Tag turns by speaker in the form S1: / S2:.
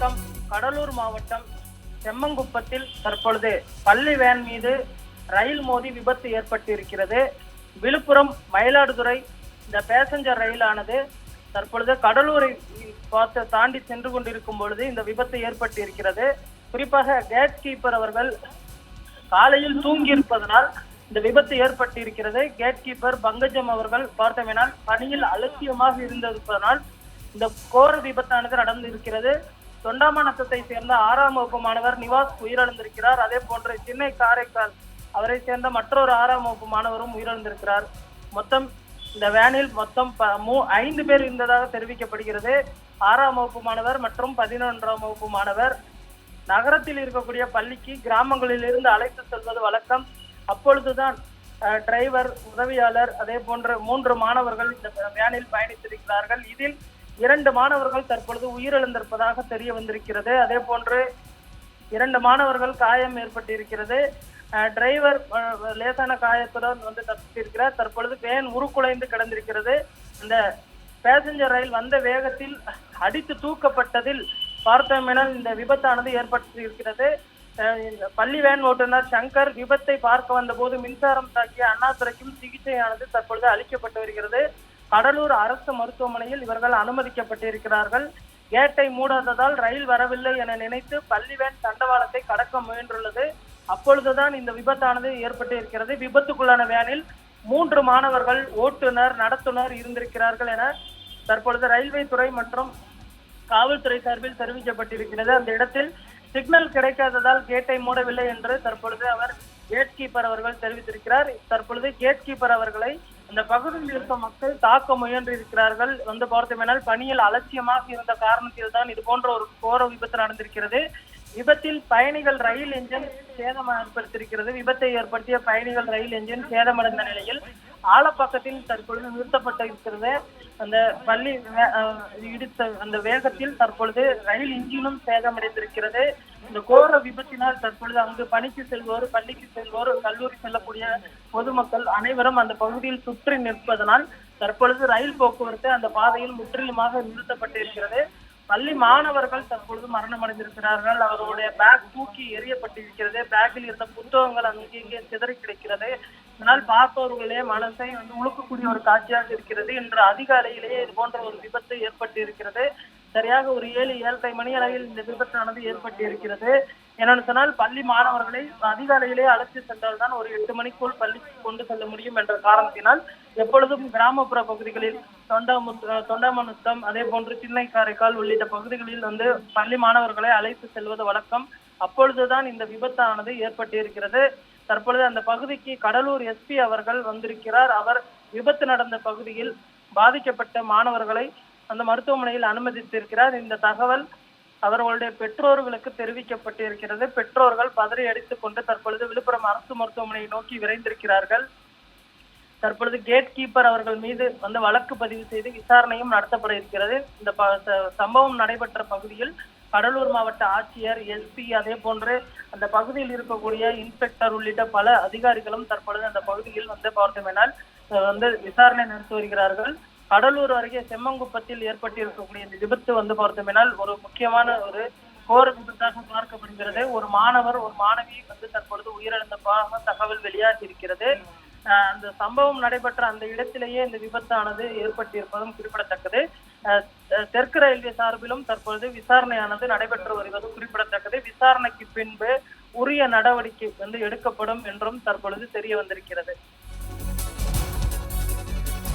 S1: வணக்கம். கடலூர் மாவட்டம் செம்மங்குப்பத்தில் தற்பொழுது பள்ளி வேன் மீது ரயில் மோதி விபத்து ஏற்பட்டிருக்கிறது. விழுப்புரம் மயிலாடுதுறை இந்த பேசஞ்சர் ரயிலானது தற்பொழுது கடலூரை தாண்டி சென்று கொண்டிருக்கும் பொழுது இந்த விபத்து ஏற்பட்டிருக்கிறது. குறிப்பாக கேட் கீப்பர் அவர்கள் காலையில் தூங்கி இருப்பதனால் இந்த விபத்து ஏற்பட்டிருக்கிறது. கேட் கீப்பர் பங்கஜம் அவர்கள் பார்த்தோமேனால் பணியில் அலட்சியமாக இருந்திருப்பதனால் இந்த கோர விபத்தானது நடந்திருக்கிறது. தொண்டாமநத்தத்தை சேர்ந்த 6ஆம் வகுப்பு மாணவர் நிவாஸ் உயிரிழந்திருக்கிறார். அதே போன்று சென்னை காரைக்கால் அவரை சேர்ந்த மற்றொரு 6ஆம் வகுப்பு மாணவரும் உயிரிழந்திருக்கிறார். மொத்தம் இந்த வேனில் மொத்தம் 5 பேர் இருந்ததாக தெரிவிக்கப்படுகிறது. 6ஆம் வகுப்பு மாணவர் மற்றும் 11ஆம் வகுப்பு மாணவர். நகரத்தில் இருக்கக்கூடிய பள்ளிக்கு கிராமங்களில் இருந்து அழைத்து செல்வது வழக்கம். அப்பொழுதுதான் டிரைவர், உதவியாளர், அதே போன்று 3 மாணவர்கள் இந்த வேனில் பயணித்திருக்கிறார்கள். இதில் 2 மாணவர்கள் தற்பொழுது உயிரிழந்திருப்பதாக தெரிய வந்திருக்கிறது. அதே போன்று 2 மாணவர்கள் காயம் ஏற்பட்டிருக்கிறது. டிரைவர் லேசான காயத்துடன் தப்பித்திருக்கிறார். தற்பொழுது வேன் உருக்குலைந்து கிடந்திருக்கிறது. இந்த பேசஞ்சர் ரயில் வந்த வேகத்தில் அடித்து தூக்கப்பட்டதில் பார்த்தோமெனால் இந்த விபத்தானது ஏற்பட்டிருக்கிறது. பள்ளி வேன் ஓட்டுநர் சங்கர் விபத்தை பார்க்க வந்த போது மின்சாரம் தாக்கிய அண்ணாதுரைக்கும் சிகிச்சையானது தற்பொழுது அளிக்கப்பட்டு வருகிறது. கடலூர் அரசு மருத்துவமனையில் இவர்கள் அனுமதிக்கப்பட்டிருக்கிறார்கள். கேட்டை மூடாததால் ரயில் வரவில்லை என நினைத்து பள்ளி வேன் தண்டவாளத்தை கடக்க முயன்றுள்ளது. அப்பொழுதுதான் இந்த விபத்தானது ஏற்பட்டு இருக்கிறது. விபத்துக்குள்ளான வேனில் 3 மாணவர்கள், ஓட்டுநர், நடத்துனர் இருந்திருக்கிறார்கள் என தற்பொழுது ரயில்வே துறை மற்றும் காவல்துறை சார்பில் தெரிவிக்கப்பட்டிருக்கிறது. அந்த இடத்தில் சிக்னல் கிடைக்காததால் கேட்டை மூடவில்லை என்று தற்பொழுது அவர் கேட் கீப்பர் அவர்கள் தெரிவித்திருக்கிறார். தற்பொழுது கேட் கீப்பர் அவர்களை இந்த பகுதியில் இருக்க மக்கள் தாக்க முயன்றிருக்கிறார்கள். பார்த்தோமெனால் பணியில் அலட்சியமாக இருந்த காரணத்தில் தான் இது போன்ற ஒரு கோர விபத்து நடந்திருக்கிறது. விபத்தில் பயணிகள் ரயில் என்ஜின் சேதம் ஏற்படுத்தியிருக்கிறது. விபத்தை ஏற்படுத்திய பயணிகள் ரயில் என்ஜின் சேதமடைந்த நிலையில் ஆலப்பாக்கத்தில் தற்பொழுது நிறுத்தப்பட்டிருக்கிறது. அந்த பள்ளி இடித்த அந்த வேகத்தில் தற்பொழுது ரயில் இன்ஜினும் சேதமடைந்திருக்கிறது. இந்த கோர விபத்தினால் தற்பொழுது அங்கு பணிக்கு செல்வோர், பள்ளிக்கு செல்வோர், கல்லூரி செல்லக்கூடிய பொதுமக்கள் அனைவரும் அந்த பகுதியில் சுற்றி நிற்பதனால் தற்பொழுது ரயில் போக்குவரத்து அந்த பாதையில் முற்றிலுமாக நிறுத்தப்பட்டிருக்கிறது. பள்ளி மாணவர்கள் தற்பொழுது மரணம் அடைந்திருக்கிறார்கள். அவர்களுடைய பேக் தூக்கி எறியப்பட்டிருக்கிறது. பேக்கில் இருந்த புத்தகங்கள் அங்கே சிதறி கிடைக்கிறது. இதனால் பார்ப்பவர்களே மனசை உழுக்கக்கூடிய ஒரு காட்சியாக இருக்கிறது. இன்று அதிகாலையிலேயே இது போன்ற ஒரு விபத்து ஏற்பட்டு இருக்கிறது. சரியாக ஒரு 7-7:30 மணி அளவில் இந்த விபத்தானது ஏற்பட்டு இருக்கிறது. என்னென்னு சொன்னால் பள்ளி மாணவர்களை அதிகாலையிலே அழைத்து சென்றால்தான் ஒரு 8 மணிக்குள் பள்ளிக்கு கொண்டு செல்ல முடியும் என்ற காரணத்தினால் எப்பொழுதும் கிராமப்புற பகுதிகளில் தொண்டாமநத்தம், அதே போன்று சென்னை காரைக்கால் உள்ளிட்ட பகுதிகளில் பள்ளி மாணவர்களை அழைத்து செல்வது வழக்கம். அப்பொழுதுதான் இந்த விபத்தானது ஏற்பட்டு இருக்கிறது. தற்பொழுது அந்த பகுதிக்கு கடலூர் எஸ்பி அவர்கள் வந்திருக்கிறார். அவர் விபத்து நடந்த பகுதியில் பாதிக்கப்பட்ட மாணவர்களை அந்த மருத்துவமனையில் அனுமதித்திருக்கிறார். இந்த தகவல் அவர்களுடைய பெற்றோர்களுக்கு தெரிவிக்கப்பட்டிருக்கிறது. பெற்றோர்கள் பதறி அடித்துக் கொண்டு தற்பொழுது விழுப்புரம் அரசு மருத்துவமனையை நோக்கி விரைந்திருக்கிறார்கள். தற்பொழுது கேட் கீப்பர் அவர்கள் மீது வழக்கு பதிவு செய்து விசாரணையும் நடத்தப்பட இருக்கிறது. இந்த சம்பவம் நடைபெற்ற பகுதியில் கடலூர் மாவட்ட ஆட்சியர், எஸ்பி, அதே போன்று அந்த பகுதியில் இருக்கக்கூடிய இன்ஸ்பெக்டர் உள்ளிட்ட பல அதிகாரிகளும் தற்பொழுது அந்த பகுதியில் பார்த்தோமெனால் விசாரணை நடத்தி வருகிறார்கள். கடலூர் அருகே செம்மங்குப்பத்தில் ஏற்பட்டிருக்கக்கூடிய இந்த விபத்து பார்த்தோமெனால் ஒரு முக்கியமான ஒரு கோர விபத்தாக பார்க்கப்படுகிறது. ஒரு மாணவர், ஒரு மாணவி தற்பொழுது உயிரிழந்ததாக தகவல் வெளியாகி இருக்கிறது. அந்த சம்பவம் நடைபெற்ற அந்த இடத்திலேயே இந்த விபத்தானது ஏற்பட்டிருப்பதும் குறிப்பிடத்தக்கது. தெற்கு ரயில்வே சார்பிலும் தற்பொழுது விசாரணையானது நடைபெற்று வருவது குறிப்பிடத்தக்கது. விசாரணைக்கு பின்பு உரிய நடவடிக்கை எடுக்கப்படும் என்றும் தற்பொழுது தெரிய வந்திருக்கிறது.